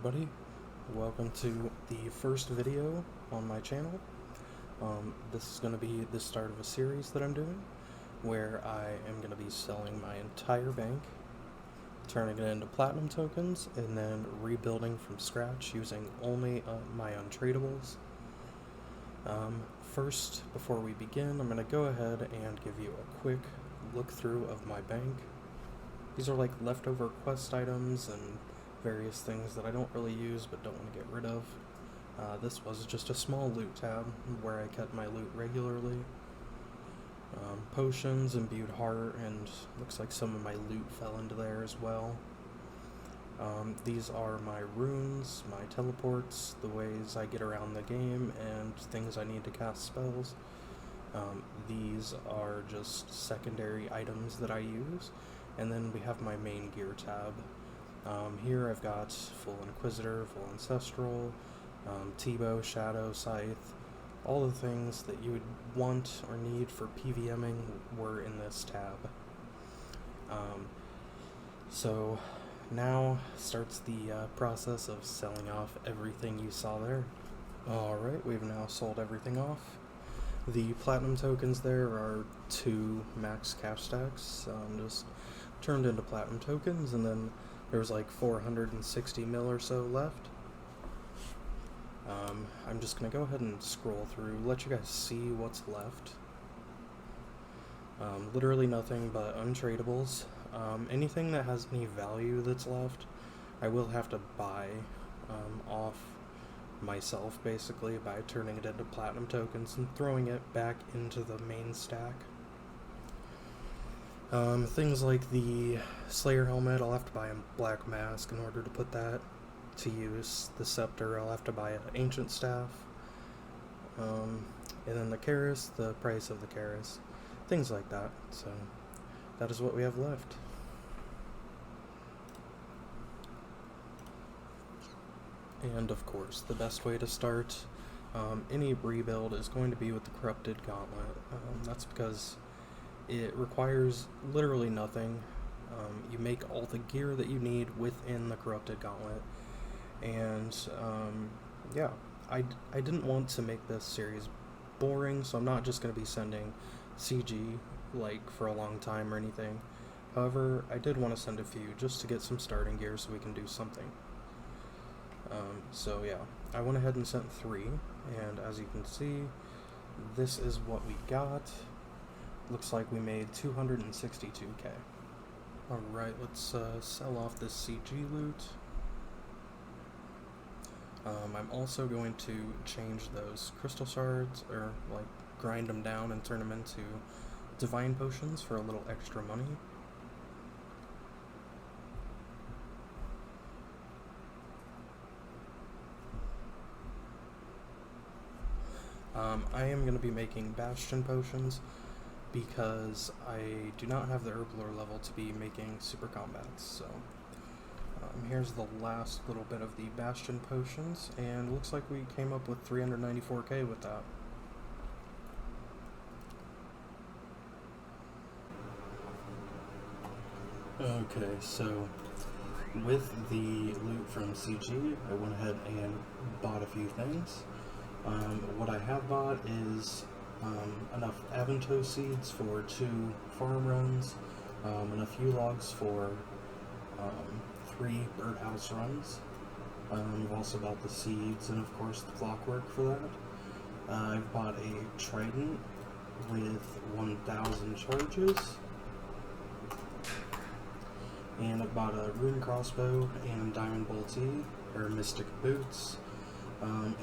everybody, welcome to the first video on my channel. This is going to be the start of a series that I'm doing where I am going to be selling my entire bank, turning it into platinum tokens, and then rebuilding from scratch using only my untradables. First, before we begin, I'm going to go ahead and give you a quick look through of my bank. These are like leftover quest items and various things that I don't really use but don't want to get rid of. This was just a small loot tab where I kept my loot regularly. Potions, imbued heart, and looks like some of my loot fell into there as well. These are my runes, my teleports, the ways I get around the game, and things I need to cast spells. These are just secondary items that I use. And then we have my main gear tab. Here I've got full Inquisitor, full Ancestral, T-bow, Shadow, Scythe. All the things that you would want or need for PVMing were in this tab. So now starts the process of selling off everything you saw there. Alright, we've now sold everything off. The platinum tokens there are 2 max cash stacks, just turned into platinum tokens, and then there's like 460 mil or so left. I'm just going to go ahead and scroll through, let you guys see what's left. Literally nothing but untradables. Anything that has any value that's left, I will have to buy off myself, basically, by turning it into platinum tokens and throwing it back into the main stack. Things like the Slayer helmet, I'll have to buy a black mask in order to put that to use. The scepter, I'll have to buy an ancient staff. And then the Karis, the price of the Karis. Things like that. So, that is what we have left. And of course, the best way to start any rebuild is going to be with the corrupted gauntlet. That's because it requires literally nothing. You make all the gear that you need within the corrupted gauntlet. And yeah, I didn't want to make this series boring, so I'm not just going to be sending CG like for a long time or anything. However, I did want to send a few just to get some starting gear so we can do something. So yeah, I went ahead and sent 3, and as you can see, this is what we got. Looks like we made 262k. Alright, let's sell off this CG loot. I'm also going to change those crystal shards, or like grind them down and turn them into divine potions for a little extra money. I am going to be making bastion potions because I do not have the herblore level to be making super combats. So here's the last little bit of the bastion potions, and it looks like we came up with 394k with that. Okay, so with the loot from CG, I went ahead and bought a few things. What I have bought is enough Avanto seeds for 2 farm runs, and a few logs for 3 birdhouse runs. I've also bought the seeds and of course the clockwork for that. I've bought a trident with 1,000 charges, and I've bought a rune crossbow and diamond boltee, or mystic boots.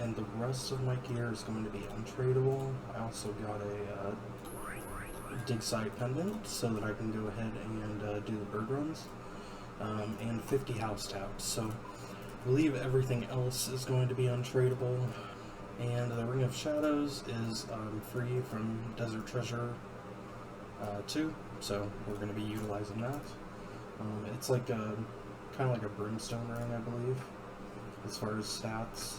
And the rest of my gear is going to be untradable. I also got a dig site pendant so that I can go ahead and do the bird runs, and 50 house taps. So I believe everything else is going to be untradable. And the Ring of Shadows is free from Desert Treasure 2, so we're going to be utilizing that. It's like a kind of like a brimstone ring, I believe, as far as stats.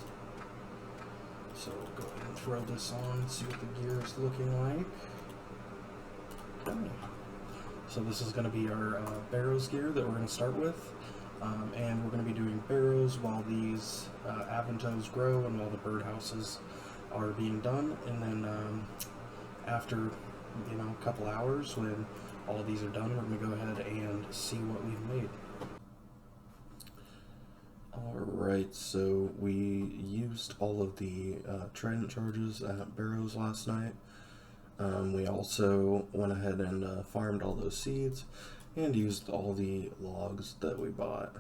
So we'll go ahead and throw this on and see what the gear is looking like. Okay. So this is going to be our barrows gear that we're going to start with. and we're going to be doing barrows while these avantos grow and while the birdhouses are being done. And then after, you know, a couple hours, when all these are done, we're going to go ahead and see what we've made. Alright, so we used all of the trident charges at barrows last night. We also went ahead and farmed all those seeds and used all the logs that we bought.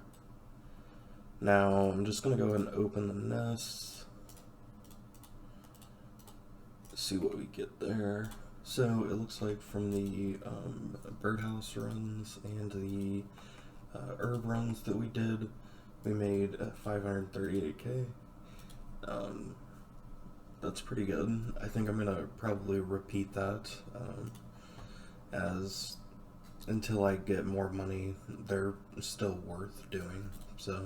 Now I'm just going to go ahead and open the nests, see what we get there. So it looks like from the birdhouse runs and the herb runs that we did, we made 538k. That's pretty good. I think I'm gonna probably repeat that as until I get more money. They're still worth doing. So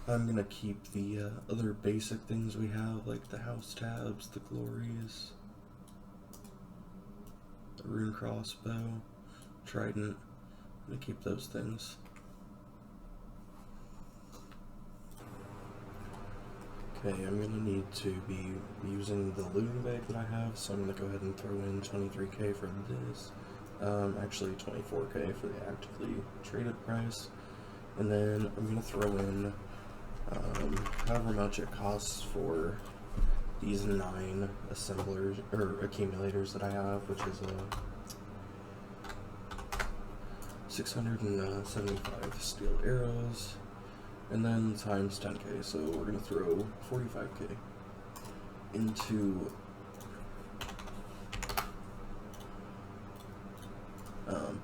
I'm gonna keep the other basic things we have, like the house tabs, the glories, the rune crossbow, trident. I'm gonna keep those things. Okay, I'm gonna need to be using the looting bag that I have, so I'm gonna go ahead and throw in 23k for this. Actually 24k for the actively traded price. And then I'm gonna throw in however much it costs for these 9 assemblers or accumulators that I have, which is 675 steel arrows, and then times 10k. So we're gonna throw 45k into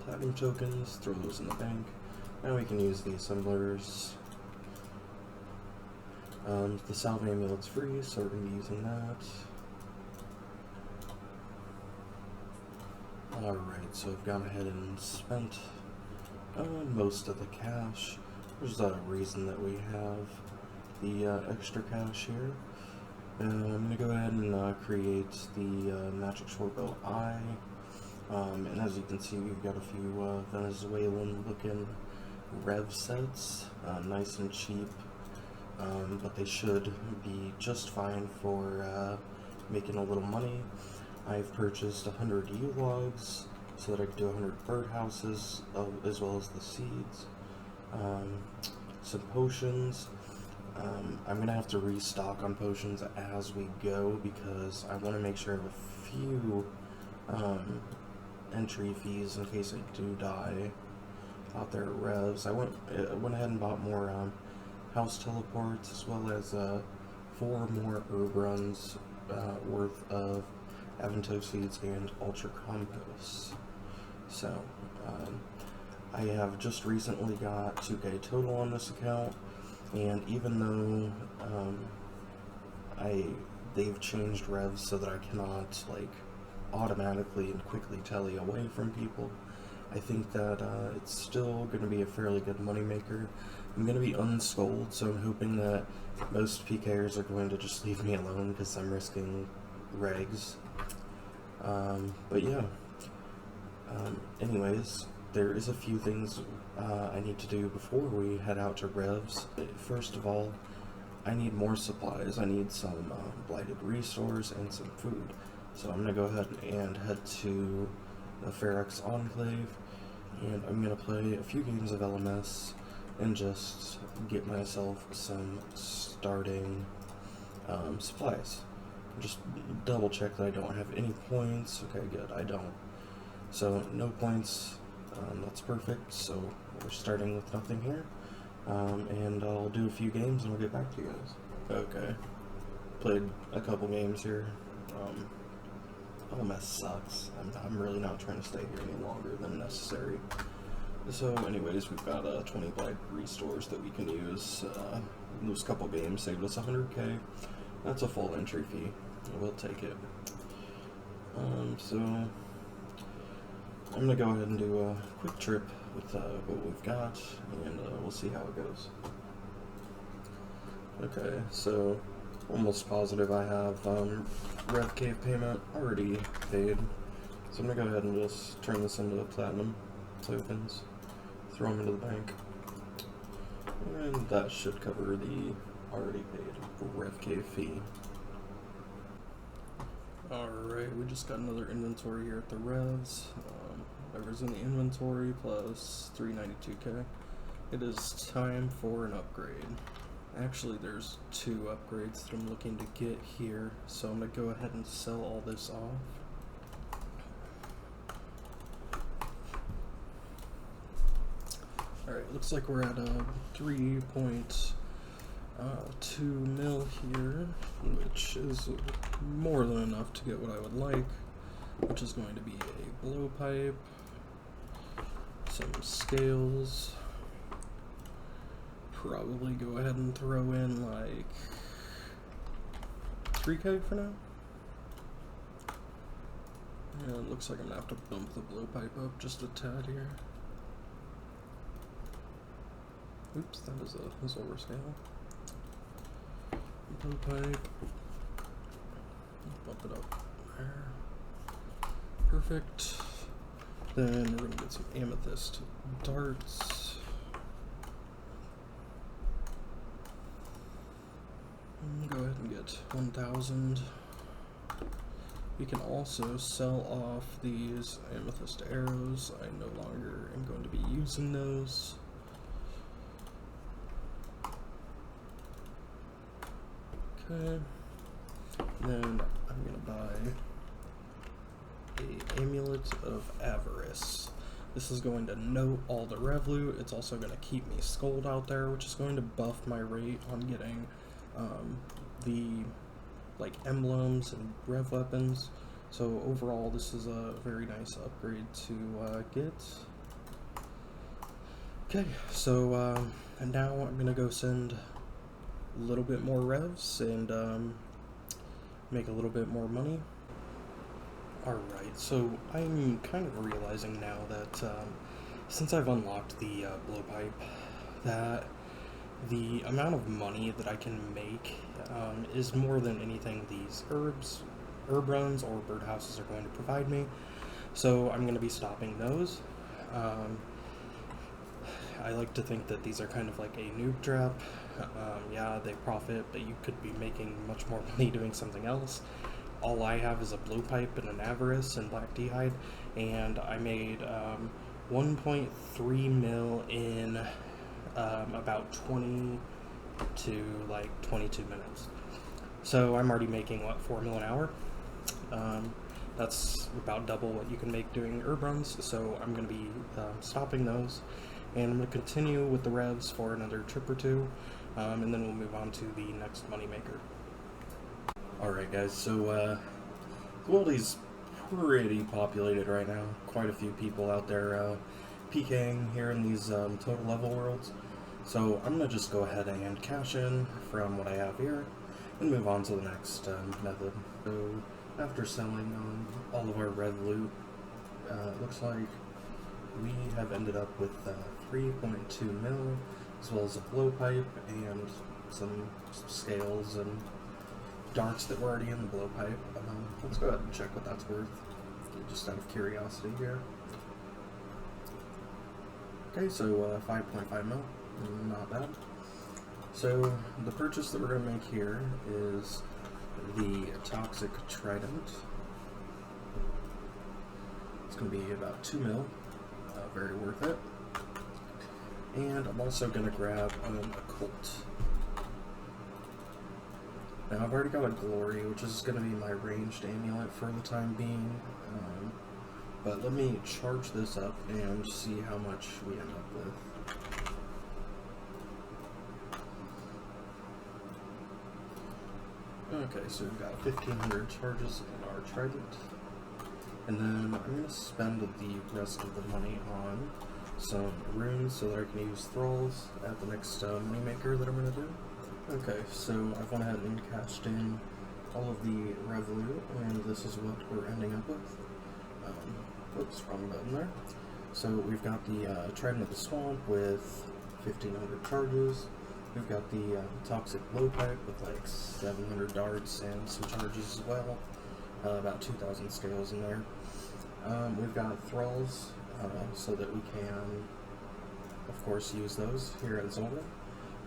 platinum tokens. Throw those in the bank. Now we can use the assemblers. The salve amulet's free, so we're going to be using that. Alright, so I've gone ahead and spent most of the cash. There's a reason that we have the extra cash here. I'm going to go ahead and create the magic shortbow eye. And as you can see, we've got a few Venezuelan looking rev sets, nice and cheap. But they should be just fine for making a little money. I've purchased 100 U logs so that I can do 100 birdhouses, as well as the seeds. Some potions. I'm going to have to restock on potions as we go because I want to make sure I have a few entry fees in case I do die out there at revs. I went ahead and bought more house teleports, as well as 4 more herb runs worth of avanto seeds and ultra compost. So I have just recently got 2k total on this account, and even though they've changed revs so that I cannot like automatically and quickly tally away from people, I think that it's still going to be a fairly good moneymaker. I'm going to be unskulled, so I'm hoping that most PKers are going to just leave me alone because I'm risking regs. But yeah. Anyways, there is a few things I need to do before we head out to revs. First of all, I need more supplies. I need some blighted restores and some food. So I'm going to go ahead and head to the Ferox Enclave, and I'm going to play a few games of LMS and just get myself some starting supplies. Just double check that I don't have any points. Okay, good, I don't. So no points, that's perfect. So we're starting with nothing here, and I'll do a few games and we'll get back to you guys. Okay, played a couple games here. LMS sucks. I'm really not trying to stay here any longer than necessary. So anyways, we've got 20 blight restores that we can use. Those couple games saved us 100k. That's a full entry fee. We'll take it. So I'm gonna go ahead and do a quick trip with what we've got, and we'll see how it goes. Okay, so almost positive I have Rev Cave payment already paid. So I'm gonna go ahead and just turn this into platinum tokens, throw them into the bank, and that should cover the already paid Rev Cave fee. Alright, we just got another inventory here at the Revs. Whatever's in the inventory plus 392k. It is time for an upgrade. Actually, there's 2 upgrades that I'm looking to get here, so I'm going to go ahead and sell all this off. Alright, looks like we're at a 3.2 mil here, which is more than enough to get what I would like, which is going to be a blowpipe, some scales, probably go ahead and throw in like 3k for now. Yeah, it looks like I'm gonna have to bump the blowpipe up just a tad here. Oops, that is a zulrah scale. Blowpipe. Bump it up there. Perfect. Then we're gonna get some amethyst darts. Go ahead and get 1,000. We can also sell off these amethyst arrows. I no longer am going to be using those. Okay. Then I'm gonna buy a amulet of avarice. This is going to note all the rev loot. It's also going to keep me skulled out there, which is going to buff my rate on getting the like emblems and rev weapons. So overall, this is a very nice upgrade to get. Okay, so and now I'm gonna go send a little bit more revs and make a little bit more money. Alright, so I'm kind of realizing now that since I've unlocked the blowpipe, that the amount of money that I can make is more than anything these herb runs or birdhouses are going to provide me. So I'm going to be stopping those. I like to think that these are kind of like a noob trap. Yeah, they profit, but you could be making much more money doing something else. All I have is a blowpipe and an avarice and black d'hide, and I made 1.3 mil in about 20 to like 22 minutes. So I'm already making, what, 4 mil an hour? That's about double what you can make doing herb runs, so I'm going to be stopping those, and I'm going to continue with the revs for another trip or two, and then we'll move on to the next moneymaker. Alright guys, so the world is pretty populated right now. Quite a few people out there PKing here in these total level worlds. So I'm going to just go ahead and cash in from what I have here and move on to the next method. So after selling all of our rev loot, it looks like we have ended up with 3.2 mil, as well as a blowpipe and some scales and darts that were already in the blowpipe. Let's go ahead and check what that's worth, just out of curiosity here. Okay, so 5.5 mil, not bad. So the purchase that we're going to make here is the toxic trident. It's going to be about 2 mil, very worth it. And I'm also going to grab a colt. Now I've already got a glory, which is going to be my ranged amulet for the time being, but let me charge this up and see how much we end up with. Okay, so we've got 1,500 charges in our trident, and then I'm going to spend the rest of the money on some runes so that I can use thralls at the next moneymaker that I'm going to do. Okay, so I've went ahead and cashed in all of the rev loot, and this is what we're ending up with. Oops, wrong button there. So we've got the Trident of the Swamp with 1500 charges. We've got the Toxic Blowpipe with like 700 darts and some charges as well. About 2000 scales in there. We've got Thralls, so that we can, of course, use those here at Zulrah.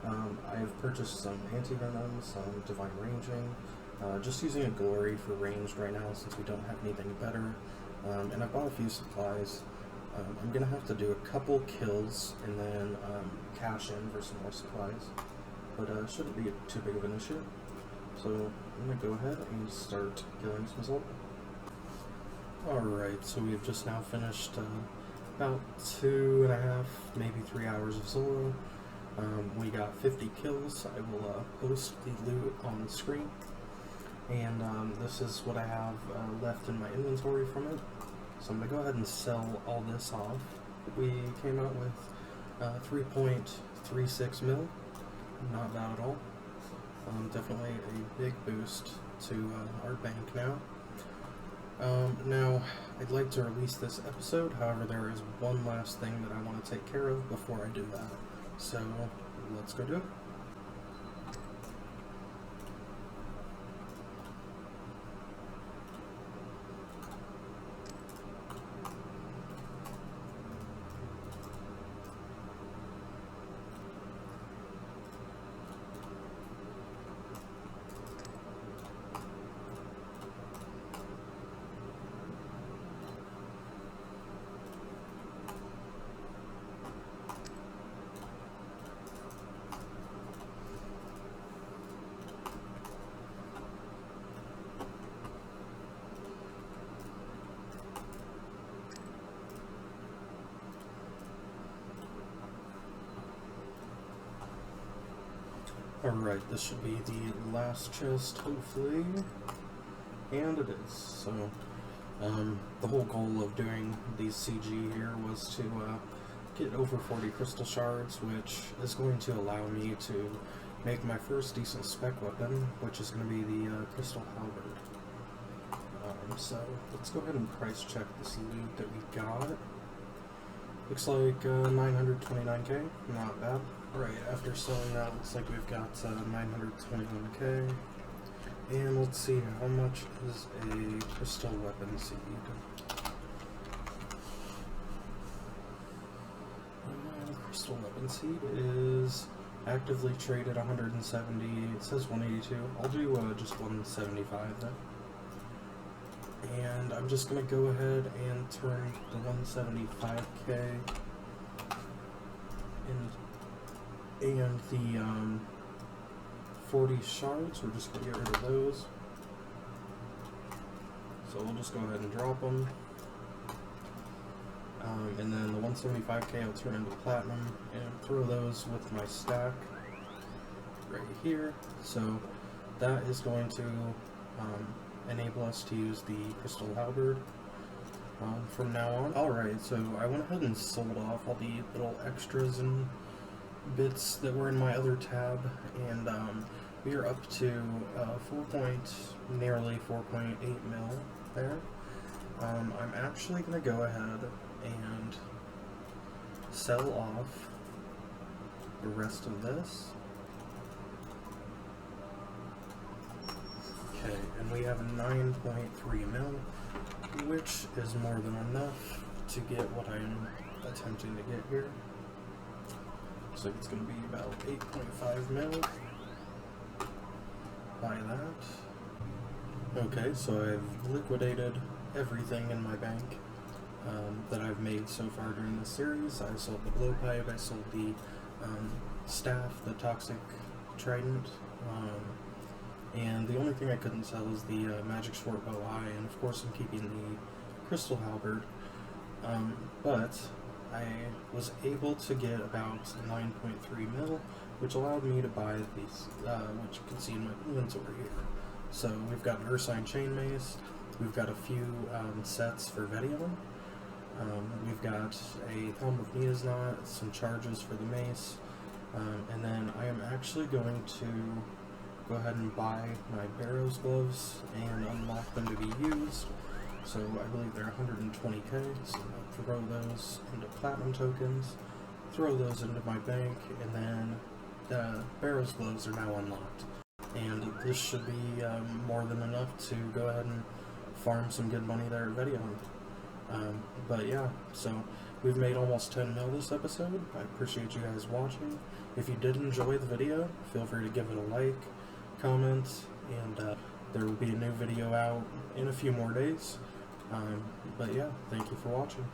I have purchased some anti-venom, some divine ranging, just using a glory for ranged right now since we don't have anything better. And I bought a few supplies. I'm going to have to do a couple kills and then cash in for some more supplies, but it shouldn't be too big of an issue. So I'm going to go ahead and start killing some Zulrah. Alright, so we've just now finished about 2.5, maybe 3 hours of Zulrah. We got 50 kills. I will post the loot on the screen. And this is what I have left in my inventory from it. So I'm going to go ahead and sell all this off. We came out with 3.36 mil. Not bad at all. Definitely a big boost to our bank now. Now, I'd like to release this episode, however there is one last thing that I want to take care of before I do that. So, let's go do it. Alright, this should be the last chest, hopefully, and it is. So, the whole goal of doing these CG here was to get over 40 crystal shards, which is going to allow me to make my first decent spec weapon, which is going to be the crystal halberd. So, let's go ahead and price check this loot that we got. Looks like 929k, not bad. Right, after selling that, looks like we've got 921k. And let's see, how much is a crystal weapon seed? Crystal weapon seed is actively traded 170, it says 182. I'll do just 175 then. And I'm just going to go ahead and turn the 175k and the 40 shards, we're just going to get rid of those. So we'll just go ahead and drop them. And then the 175k I'll turn into platinum and throw those with my stack right here. So that is going to enable us to use the crystal halberd from now on. Alright, so I went ahead and sold off all the little extras and bits that were in my other tab, and we are up to nearly 4.8 mil there. I'm actually going to go ahead and sell off the rest of this. Okay, and we have 9.3 mil, which is more than enough to get what I'm attempting to get here. So it's going to be about 8.5 mil. Buy that. Okay, so I've liquidated everything in my bank that I've made so far during this series. I sold the blowpipe, I sold the staff, the toxic trident, and the only thing I couldn't sell is the magic short bow eye, and of course I'm keeping the crystal halberd, but I was able to get about 9.3 mil, which allowed me to buy these, which you can see in my inventory here. So we've got an Ursine chain mace, we've got a few sets for venenatis, we've got a helm of neoznot, some charges for the mace, and then I am actually going to go ahead and buy my barrows gloves and unlock them to be used. So I believe they're 120k, so I'll throw those into platinum tokens, throw those into my bank, and then the barrows gloves are now unlocked. And this should be more than enough to go ahead and farm some good money there at Venenatis. But yeah, so we've made almost 10 mil this episode. I appreciate you guys watching. If you did enjoy the video, feel free to give it a like, comment, and there will be a new video out in a few more days. But yeah, thank you for watching.